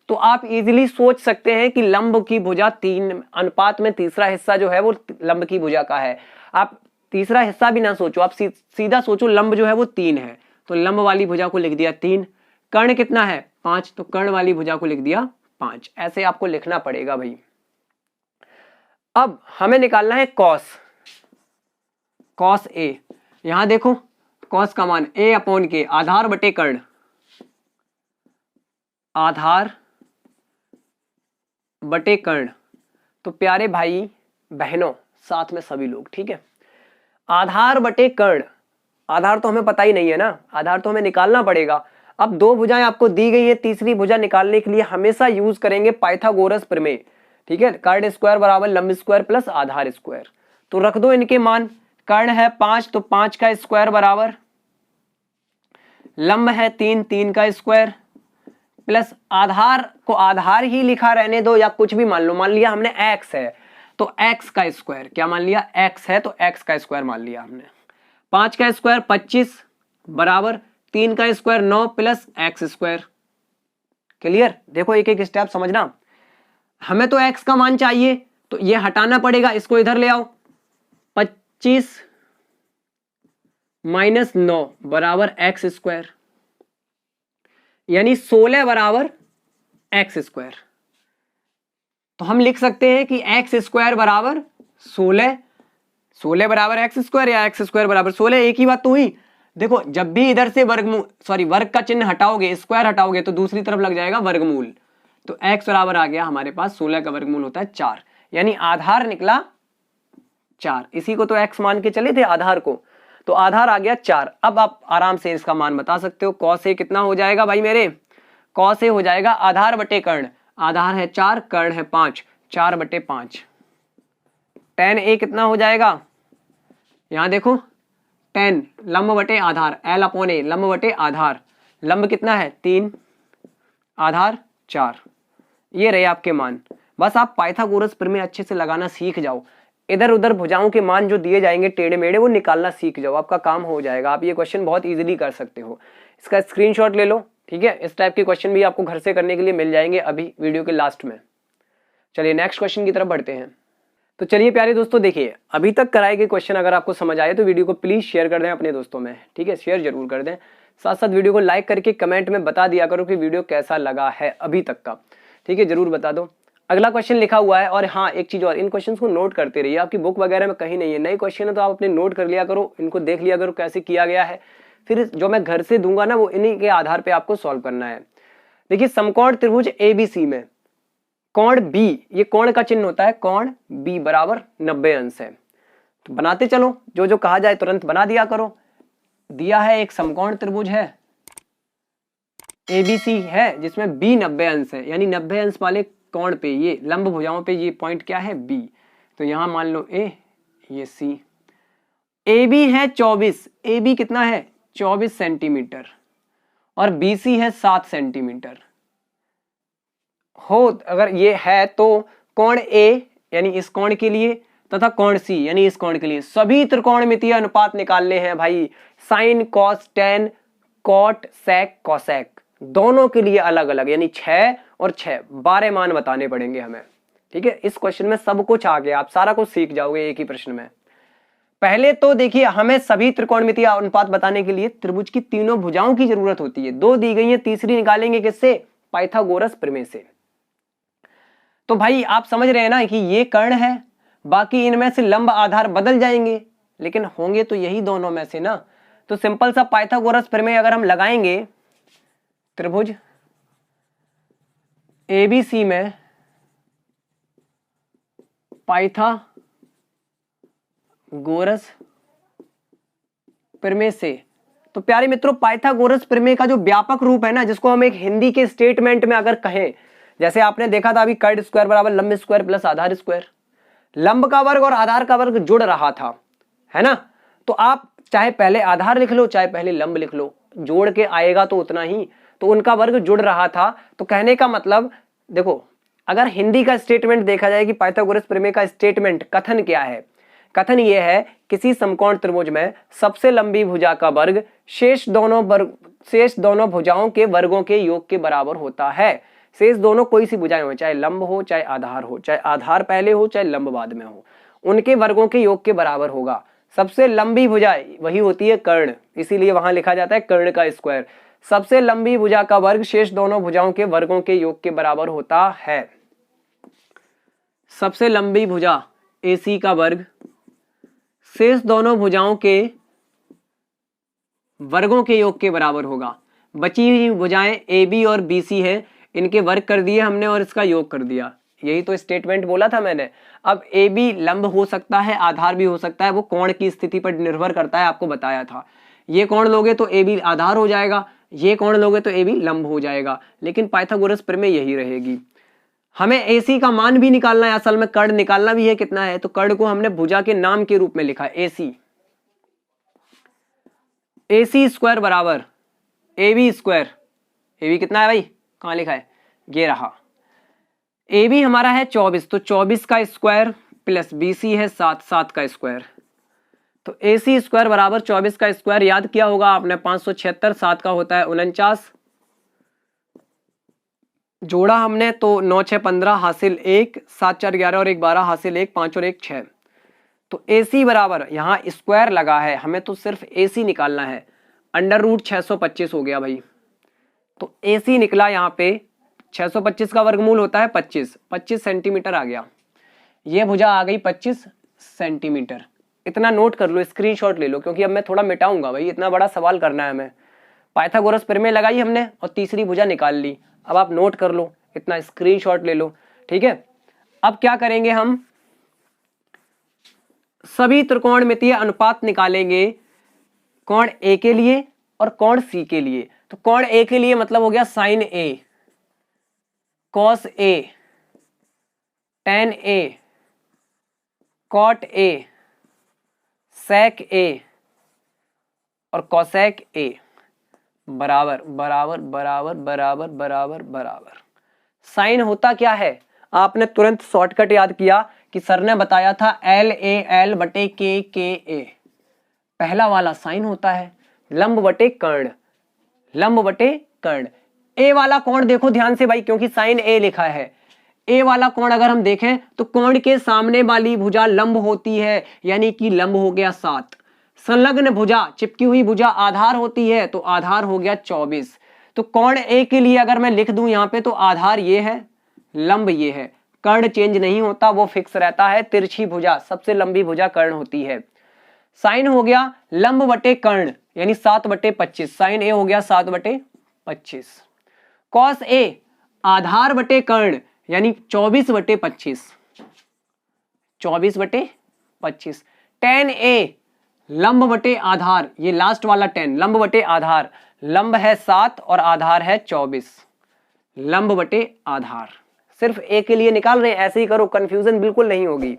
A: तो आप इजीली सोच सकते हैं कि लंब की भुजा 3 अनुपात में तीसरा हिस्सा जो है वो लंब की भुजा का है। आप तीसरा हिस्सा भी ना सोचो, आप सीधा सोचो लंब जो है वो 3 है, तो लंब वाली भुजा को लिख दिया 3। कर्ण कितना है? 5, तो कर्ण वाली भुजा को लिख दिया 5। ऐसे आपको लिखना पड़ेगा भाई। अब हमें निकालना है कॉस, कॉस ए। यहां देखो कॉस का मान A/K, आधार बटे कर्ण, आधार बटे कर्ण। तो प्यारे भाई बहनों, साथ में सभी लोग, ठीक है, आधार बटे कर्ण, आधार तो हमें पता ही नहीं है ना, आधार तो हमें निकालना पड़ेगा। अब 2 भुजाएं आपको दी गई है, तीसरी भुजा निकालने के लिए हमेशा यूज करेंगे पाइथागोरस प्रमेय, ठीक है। कर्ण स्क्वायर बराबर लंब स्क्वायर प्लस आधार स्क्वायर। तो रख दो इनके मान। कर्ण है 5, तो 5 का स्क्वायर बराबर लंब है 3, 3 का स्क्वायर प्लस आधार को आधार ही लिखा रहने दो या कुछ भी मान लो। मान लिया हमने x है तो x का स्क्वायर, क्या मान लिया? x है तो x का स्क्वायर मान लिया हमने। 5 का स्क्वायर 25 बराबर 3 का square 9 plus x square. Clear? देखो एक एक स्टेप समझना। हमें तो x का मान चाहिए, तो ये हटाना पड़ेगा, इसको इधर ले आओ। 25 माइनस 9 बराबर x स्क्वायर, यानी 16 बराबर x स्क्वायर। तो हम लिख सकते हैं कि x स्क्वायर बराबर 16, 16 बराबर x स्क्वायर या x स्क्वायर बराबर 16, एक ही बात तो हुई। देखो जब भी इधर से वर्ग का चिन्ह हटाओगे, स्क्वायर हटाओगे, तो दूसरी तरफ लग जाएगा वर्गमूल। तो x बराबर आ गया हमारे पास 16 का वर्गमूल होता है 4, यानी आधार निकला 4। इसी को तो x मान के चले थे आधार को। तो आधार आ गया 4। अब आप आराम से इसका मान बता सकते हो। cos a कितना हो जाएगा भाई मेरे, cos a हो जाएगा आधार बटे कर्ण, आधार है 4, कर्ण है 5, 4/5। tan a कितना हो जाएगा, यहां देखो tan लंब बटे आधार, L/A लंब बटे आधार, लंब कितना है 3, आधार 4। ये रहे आपके मान। बस आप पाइथागोरस प्रमेय अच्छे से लगाना सीख जाओ, इधर उधर भुजाओं के मान जो दिए जाएंगे टेढ़े मेढ़े वो निकालना सीख जाओ, आपका काम हो जाएगा। आप ये क्वेश्चन बहुत इजीली कर सकते हो। इसका स्क्रीनशॉट ले लो, ठीक है। इस टाइप के क्वेश्चन भी आपको घर से करने के लिए मिल जाएंगे अभी वीडियो के लास्ट में। चलिए नेक्स्ट क्वेश्चन की तरफ बढ़ते हैं। तो चलिए प्यारे दोस्तों, देखिए अभी तक कराए गए क्वेश्चन अगर आपको समझ आए तो वीडियो को प्लीज शेयर कर दें अपने दोस्तों में, ठीक है, शेयर जरूर कर दें। साथ साथ वीडियो को लाइक करके कमेंट में बता दिया करो कि वीडियो कैसा लगा है अभी तक का, ठीक है, जरूर बता दो। अगला क्वेश्चन लिखा हुआ है, और हाँ एक चीज और, इन क्वेश्चंस को नोट करते रहिए, आपकी बुक वगैरह में कहीं नहीं है। नए क्वेश्चन है तो आप अपने नोट कर लिया करो, इनको देख लिया करो कैसे किया गया है, फिर जो मैं घर से दूंगा ना वो इन्हीं के आधार पर आपको सॉल्व करना है। देखिए समकोण त्रिभुज ABC में कोण B, ये कोण का चिन्ह होता है, कोण B बराबर 90 अंश है। तो बनाते चलो, जो जो कहा जाए तुरंत बना दिया करो। दिया है एक समकोण त्रिभुज है ABC है जिसमें B 90 अंश है, यानी 90 अंश वाले कोण पे, ये लंब भुजाओं पे ये पॉइंट क्या है B, तो यहां मान लो A, ये C। AB है 24, AB कितना है 24 सेंटीमीटर, और BC है 7 सेंटीमीटर हो। अगर ये है तो कोण A यानी इस कोण के लिए तथा कोण C यानी इस कोण के लिए सभी त्रिकोणमितीय अनुपात निकालने हैं भाई। Sign, cos, tan, cot, sec, cosec दोनों के लिए अलग अलग, यानी 6 और 6 12 मान बताने पड़ेंगे हमें, ठीक है। इस क्वेश्चन में सब कुछ आ गया, आप सारा कुछ सीख जाओगे एक ही प्रश्न में। पहले तो देखिए हमें सभी त्रिकोणमितीय अनुपात बताने के लिए त्रिभुज की तीनों भुजाओं की जरूरत होती है। 2 दी गई है, तीसरी निकालेंगे किससे, पाइथागोरस प्रमेय से। तो भाई आप समझ रहे हैं ना कि ये कर्ण है, बाकी इनमें से लंब आधार बदल जाएंगे, लेकिन होंगे तो यही दोनों में से ना। तो सिंपल सा पाइथागोरस प्रमेय अगर हम लगाएंगे, त्रिभुज ABC में पाइथागोरस प्रमेय से, तो प्यारे मित्रों पाइथागोरस प्रमेय का जो व्यापक रूप है ना, जिसको हम एक हिंदी के स्टेटमेंट में अगर कहें, जैसे आपने देखा था अभी कर्ण स्क्वायर बराबर लंब स्क्वायर प्लस आधार स्क्वायर, लंब का वर्ग और आधार का वर्ग जुड़ रहा था, है ना। तो आप चाहे पहले आधार लिख लो चाहे पहले लंब लिख लो, जोड़ के आएगा तो उतना ही। तो उनका वर्ग जुड़ रहा था, तो कहने का मतलब देखो, अगर हिंदी का स्टेटमेंट देखा जाए कि पाइथागोरस प्रमेय का स्टेटमेंट कथन क्या है, कथन यह है किसी समकोण त्रिभुज में सबसे लंबी भुजा का वर्ग शेष दोनों भुजाओं के वर्गों के योग के बराबर होता है। शेष दोनों कोई सी भुजाएं हो, चाहे लंब हो चाहे आधार हो, चाहे आधार पहले हो चाहे लंब बाद में हो, उनके वर्गों के योग के बराबर होगा। सबसे लंबी भुजा वही होती है कर्ण, इसीलिए वहां लिखा जाता है कर्ण का स्क्वायर। सबसे लंबी भुजा का वर्ग शेष दोनों भुजाओं के वर्गों के योग के बराबर होता है। सबसे लंबी भुजा AC का वर्ग शेष दोनों भुजाओं के वर्गों के योग के बराबर होगा। बची हुई भुजाएं AB और BC है, इनके वर्ग कर दिए हमने और इसका योग कर दिया, यही तो स्टेटमेंट बोला था मैंने। अब AB लंब हो सकता है, आधार भी हो सकता है, वो कोण की स्थिति पर निर्भर करता है, आपको बताया था। ये कोण लोगे तो AB आधार हो जाएगा, ये कोण लोगे तो AB लंब हो जाएगा, लेकिन पाइथागोरस प्रमेय यही रहेगी। हमें AC का मान भी निकालना है, असल में कर्ण निकालना भी है कितना है, तो कर्ण को हमने भुजा के नाम के रूप में लिखा AC। AC स्क्वायर बराबर AB स्क्वायर, AB कितना है भाई, कहां लिखा है, ये रहा। AB हमारा है 24, तो 24 का स्क्वायर प्लस BC है 7, 7 का स्क्वायर, तो AC स्क्वायर बराबर 24 का स्क्वायर याद किया होगा आपने 576, 7 का होता है 49, जोड़ा हमने तो 9 6 15 हासिल 1, 7 4 11 और 1 12 हासिल 1, 5 और 1 6। तो AC बराबर यहाँ स्क्वायर लगा है, हमें तो सिर्फ AC निकालना है, अंडर रूट 625 हो गया भाई। तो AC निकला यहाँ पे 625 का वर्गमूल होता है 25, 25 सेंटीमीटर आ गया। ये भुजा आ गई 25 सेंटीमीटर। इतना नोट कर लो, स्क्रीनशॉट ले लो, क्योंकि अब मैं थोड़ा मिटाऊंगा भाई, इतना बड़ा सवाल करना है हमें। पाइथागोरस प्रमेय लगाई हमने और तीसरी भुजा निकाल ली, अब आप नोट कर लो, इतना स्क्रीनशॉट ले लो, ठीक है। अब क्या करेंगे, हम सभी त्रिकोणमितीय अनुपात निकालेंगे कोण ए के लिए और कोण सी के लिए। तो कोण ए के लिए मतलब हो गया sine A, cos A, tan A, cot A, sec A और कॉसेक ए बराबर बराबर बराबर बराबर बराबर बराबर। साइन होता क्या है, आपने तुरंत शॉर्टकट याद किया कि सर ने बताया था एल ए एल बटे के ए। पहला वाला साइन होता है, लंब बटे कर्ण, लंब बटे कर्ण। ए वाला कोण देखो ध्यान से भाई, क्योंकि साइन ए लिखा है। ए वाला कोण अगर हम देखें तो कोण के सामने वाली भुजा लंब होती है, यानी कि लंब हो गया 7। संलग्न भुजा, चिपकी हुई भुजा आधार होती है, तो आधार हो गया 24। तो कोण ए के लिए अगर मैं लिख दूं यहां पे, तो आधार ये है, लंब ये है, कर्ण चेंज नहीं होता, वो फिक्स रहता है। तिरछी भुजा, सबसे लंबी भुजा कर्ण होती है। साइन हो गया लंब बटे कर्ण, यानी 7/25। साइन ए हो गया 7/25। कॉस ए आधार बटे कर्ण, यानी 24/25, 24/25। टेन ए लंब बटे आधार, ये लास्ट वाला 10, लंब बटे आधार, लंब है 7 और आधार है 24, लंब बटे आधार। सिर्फ ए के लिए निकाल रहे हैं, ऐसे ही करो, कंफ्यूजन बिल्कुल नहीं होगी।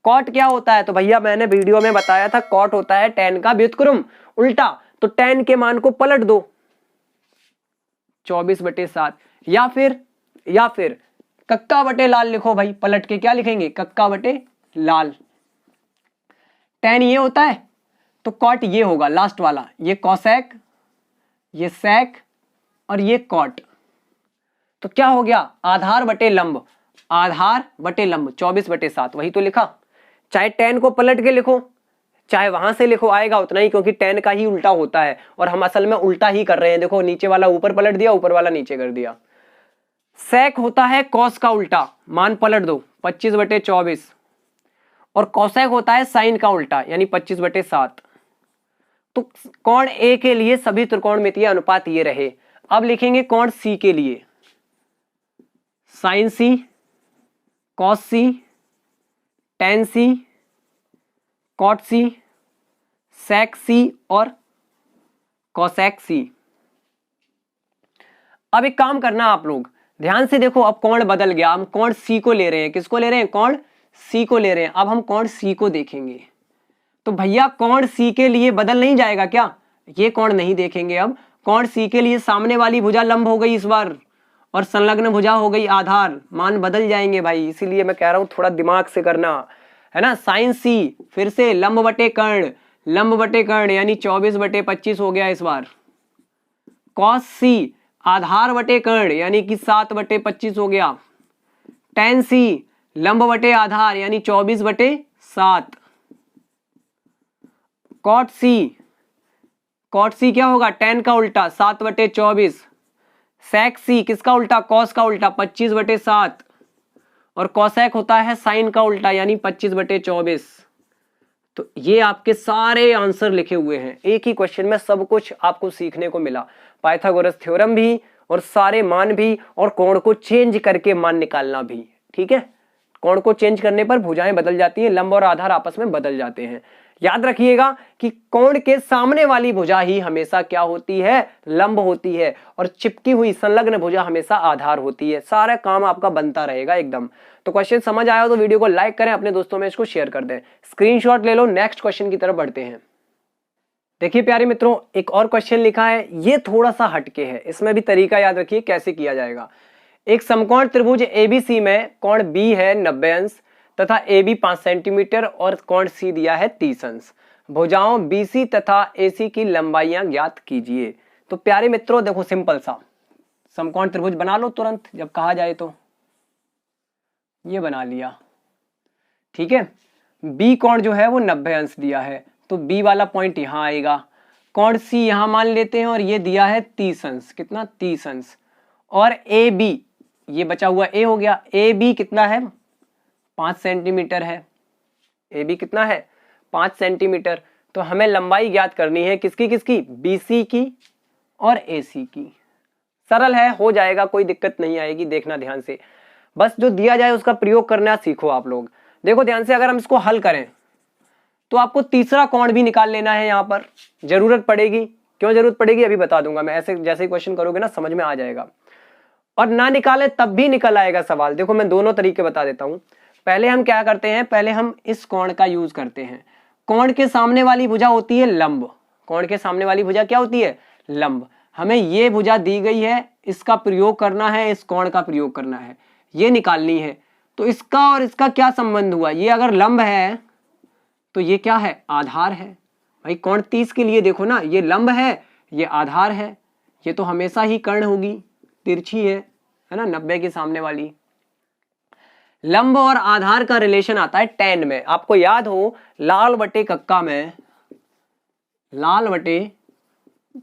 A: कॉट क्या होता है, तो भैया मैंने वीडियो में बताया था, कॉट होता है tan का व्युत्क्रम उल्टा। तो tan के मान को पलट दो 24/7, या फिर कक्का बटे लाल लिखो भाई, पलट के क्या लिखेंगे, कक्का बटे लाल। tan ये होता है तो कॉट ये होगा लास्ट वाला, ये कॉसेक, ये सेक और ये कॉट। तो क्या हो गया, आधार बटे लंब, आधार बटे लंब 24/7, वही तो लिखा। चाहे tan को पलट के लिखो, चाहे वहां से लिखो, आएगा उतना ही, क्योंकि tan का ही उल्टा होता है और हम असल में उल्टा ही कर रहे हैं। देखो नीचे वाला ऊपर पलट दिया, ऊपर वाला नीचे कर दिया। सेक होता है कॉस का उल्टा, मान पलट दो 25/24, और कॉसेक होता है साइन का उल्टा, यानी 25/7। तो कोण ए के लिए सभी त्रिकोणमितीय अनुपात ये रहे। अब लिखेंगे कोण सी के लिए, साइन सी, कॉस सी, टेन सी, कॉट सी, सेक सी और कॉसेक सी। अब एक काम करना आप लोग ध्यान से देखो, अब कोण बदल गया, हम कोण सी को ले रहे हैं। किसको ले रहे हैं, कोण सी को ले रहे हैं। अब हम कोण सी को देखेंगे, तो भैया कोण सी के लिए बदल नहीं जाएगा क्या, ये कोण नहीं देखेंगे। अब कोण सी के लिए सामने वाली भुजा लंब हो गई इस बार, और संलग्न भुजा हो गई आधार, मान बदल जाएंगे भाई, इसीलिए मैं कह रहा हूं थोड़ा दिमाग से करना है ना। साइन सी फिर से लंब बटे कर्ण, लंब बटे कर्ण, यानी 24/25 हो गया इस बार। कॉस सी आधार बटे कर्ण, यानी कि 7/25 हो गया। टेन सी लंब बटे आधार, यानी 24/7। कॉट सी, कॉट सी क्या होगा, tan का उल्टा 7/24। सेक सी किसका उल्टा, कॉस का उल्टा 25/7, और कॉसेक होता है साइन का उल्टा, यानी 25/24। तो ये आपके सारे आंसर लिखे हुए हैं, एक ही क्वेश्चन में सब कुछ आपको सीखने को मिला। पाइथागोरस थ्योरम भी, और सारे मान भी, और कोण को चेंज करके मान निकालना भी। ठीक है, कोण को चेंज करने पर भुजाएं बदल जाती हैं, लंब और आधार आपस में बदल जाते हैं। याद रखिएगा कि कोण के सामने वाली भुजा ही हमेशा क्या होती है, लंब होती है, और चिपकी हुई संलग्न भुजा हमेशा आधार होती है। सारा काम आपका बनता रहेगा एकदम। तो क्वेश्चन समझ आया हो तो वीडियो को लाइक करें, अपने दोस्तों में इसको शेयर कर दें, स्क्रीनशॉट ले लो। नेक्स्ट क्वेश्चन की तरफ बढ़ते हैं। देखिए प्यारे मित्रों, एक और क्वेश्चन लिखा है, ये थोड़ा सा हटके है, इसमें भी तरीका याद रखिए कैसे किया जाएगा। एक समकोण त्रिभुज एबीसी में कोण बी है 90 अंश तथा AB 5 सेंटीमीटर और कोण सी दिया है 30 अंश। भुजाओं BC तथा AC की लंबाइयां ज्ञात कीजिए। तो प्यारे मित्रों देखो, सिंपल सा समकोण त्रिभुज बना लो तुरंत जब कहा जाए तो। ये बना लिया, ठीक है। B कोण जो है वो 90 अंश दिया है, तो B वाला पॉइंट यहां आएगा। कोण C यहां मान लेते हैं, और ये दिया है 30 अंश, कितना 30 अंश। और AB ये बचा हुआ A हो गया, AB कितना है 5 सेंटीमीटर है। AB कितना है 5 सेंटीमीटर। तो हमें लंबाई ज्ञात करनी है, किसकी किसकी, BC की और AC की। सरल है, हो जाएगा, कोई दिक्कत नहीं आएगी। देखना ध्यान से, बस जो दिया जाए उसका प्रयोग करना सीखो आप लोग। देखो ध्यान से, अगर हम इसको हल करें तो आपको तीसरा कोण भी निकाल लेना है। यहां पर जरूरत पड़ेगी, क्यों जरूरत पड़ेगी अभी बता दूंगा मैं, ऐसे जैसे ही क्वेश्चन करोगे ना समझ में आ जाएगा। और ना निकाले तब भी निकल आएगा सवाल। देखो मैं दोनों तरीके बता देता हूं। पहले हम क्या करते हैं, पहले हम इस कोण का यूज करते हैं। कोण के सामने वाली भुजा होती है लंब, कोण के सामने वाली भुजा क्या होती है, लंब। हमें ये भुजा दी गई है, इसका प्रयोग करना है, इस कोण का प्रयोग करना है, ये निकालनी है। तो इसका और इसका क्या संबंध हुआ, ये अगर लंब है तो ये क्या है, आधार है। भाई कोण 30 के लिए देखो ना, ये लंब है, ये आधार है, ये तो हमेशा ही कर्ण होगी, तिरछी है ना 90 के सामने वाली। लंब और आधार का रिलेशन आता है tan में। आपको याद हो लाल बटे कक्का में, लाल बटे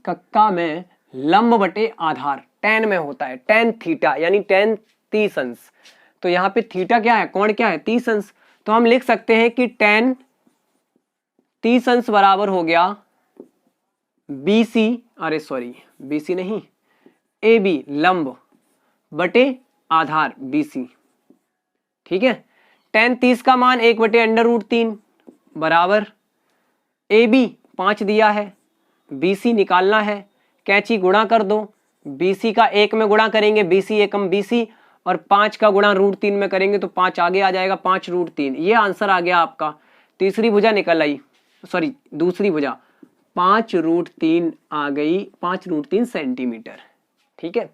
A: कक्का में लंब बटे आधार tan में होता है, tan थीटा यानी tan 30 अंश। तो यहाँ पे थीटा क्या है, कोण क्या है, 30 अंश। तो हम लिख सकते हैं कि tan 30 अंश बराबर हो गया BC, अरे सॉरी BC नहीं, AB लंब बटे आधार BC। ठीक है, tan 30 का मान 1/√3 बराबर AB 5 दिया है, BC निकालना है, कैंची गुणा कर दो, BC का 1 में गुणा करेंगे BC एकम BC, और 5 का गुणा √3 में करेंगे तो 5 आगे आ जाएगा, 5√3। ये आंसर आ गया आपका। तीसरी भुजा निकल आई, सॉरी दूसरी भुजा 5√3 आ गई, 5√3 सेंटीमीटर। ठीक है,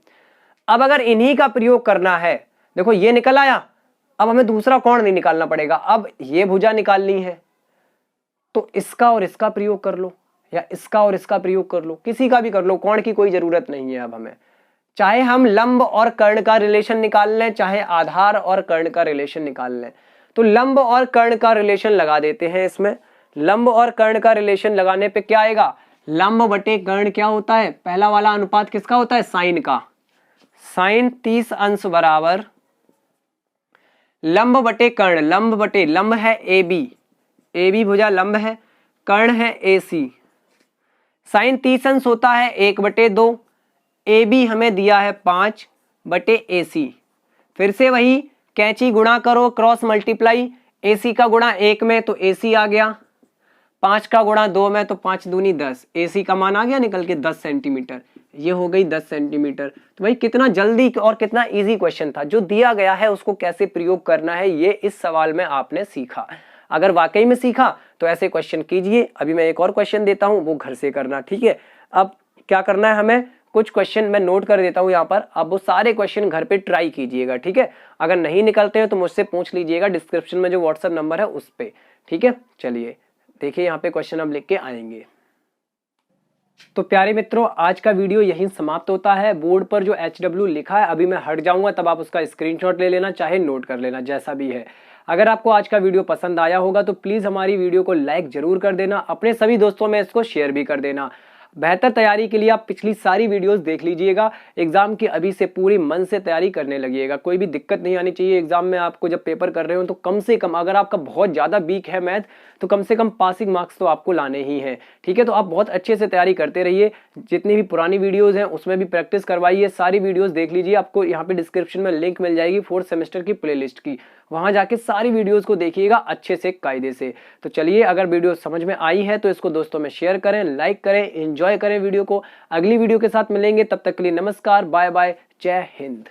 A: अब अगर इन्हीं का प्रयोग करना है, देखो ये निकल आया, अब हमें दूसरा कोण नहीं निकालना पड़ेगा, अब ये भुजा निकालनी है। तो इसका और इसका प्रयोग कर लो, या इसका और इसका प्रयोग कर लो, किसी का भी कर लो, कोण की कोई जरूरत नहीं है। अब हमें चाहे हम लंब और कर्ण का रिलेशन निकाल लें, चाहे आधार और कर्ण का रिलेशन निकाल लें। तो लंब और कर्ण का रिलेशन लगा देते हैं इसमें। लंब और कर्ण का रिलेशन लगाने पे क्या आएगा, लंब बटे कर्ण क्या होता है, पहला वाला अनुपात किसका होता है, साइन का। साइन 30 अंश बराबर लंब बटे कर्ण, लंब बटे लंब है AB, AB भुजा लंब है, कर्ण है AC। साइन 30 अंश होता है 1/2, AB हमें दिया है 5/AC। फिर से वही कैंची गुणा करो, क्रॉस मल्टीप्लाई, AC का गुणा 1 में तो AC आ गया, 5 का गुणा 2 में तो 5 दूनी 10, AC का मान आ गया निकल के 10 सेंटीमीटर। ये हो गई 10 सेंटीमीटर। तो भाई कितना जल्दी और कितना इजी क्वेश्चन था। जो दिया गया है उसको कैसे प्रयोग करना है ये इस सवाल में आपने सीखा। अगर वाकई में सीखा तो ऐसे क्वेश्चन कीजिए। अभी मैं एक और क्वेश्चन देता हूं, वो घर से करना। ठीक है, अब क्या करना है हमें, कुछ क्वेश्चन मैं नोट कर देता हूं यहाँ पर, अब वो सारे क्वेश्चन घर पे ट्राई कीजिएगा। ठीक है, अगर नहीं निकलते हैं तो मुझसे पूछ लीजिएगा, डिस्क्रिप्शन में जो व्हाट्सएप नंबर है उस पे। ठीक है, चलिए देखिए यहाँ पे क्वेश्चन अब लिख के आएंगे। तो प्यारे मित्रों, आज का वीडियो यहीं समाप्त होता है। बोर्ड पर जो HW लिखा है अभी मैं हट जाऊंगा, तब आप उसका स्क्रीनशॉट ले लेना, चाहे नोट कर लेना, जैसा भी है। अगर आपको आज का वीडियो पसंद आया होगा तो प्लीज हमारी वीडियो को लाइक जरूर कर देना, अपने सभी दोस्तों में इसको शेयर भी कर देना। बेहतर तैयारी के लिए आप पिछली सारी वीडियोस देख लीजिएगा। एग्जाम की अभी से पूरी मन से तैयारी करने लगिएगा, कोई भी दिक्कत नहीं आनी चाहिए एग्जाम में। आपको जब पेपर कर रहे हो तो कम से कम, अगर आपका बहुत ज्यादा वीक है मैथ, तो कम से कम पासिंग मार्क्स तो आपको लाने ही हैं। ठीक है, तो आप बहुत अच्छे से तैयारी करते रहिए। जितनी भी पुरानी वीडियोज हैं उसमें भी प्रैक्टिस करवाइए, सारी वीडियोज देख लीजिए। आपको यहाँ पे डिस्क्रिप्शन में लिंक मिल जाएगी 4th सेमेस्टर की प्लेलिस्ट की, वहां जाके सारी वीडियोस को देखिएगा अच्छे से, कायदे से। तो चलिए, अगर वीडियो समझ में आई है तो इसको दोस्तों में शेयर करें, लाइक करें, एंजॉय करें वीडियो को। अगली वीडियो के साथ मिलेंगे, तब तक के लिए नमस्कार, बाय बाय, जय हिंद।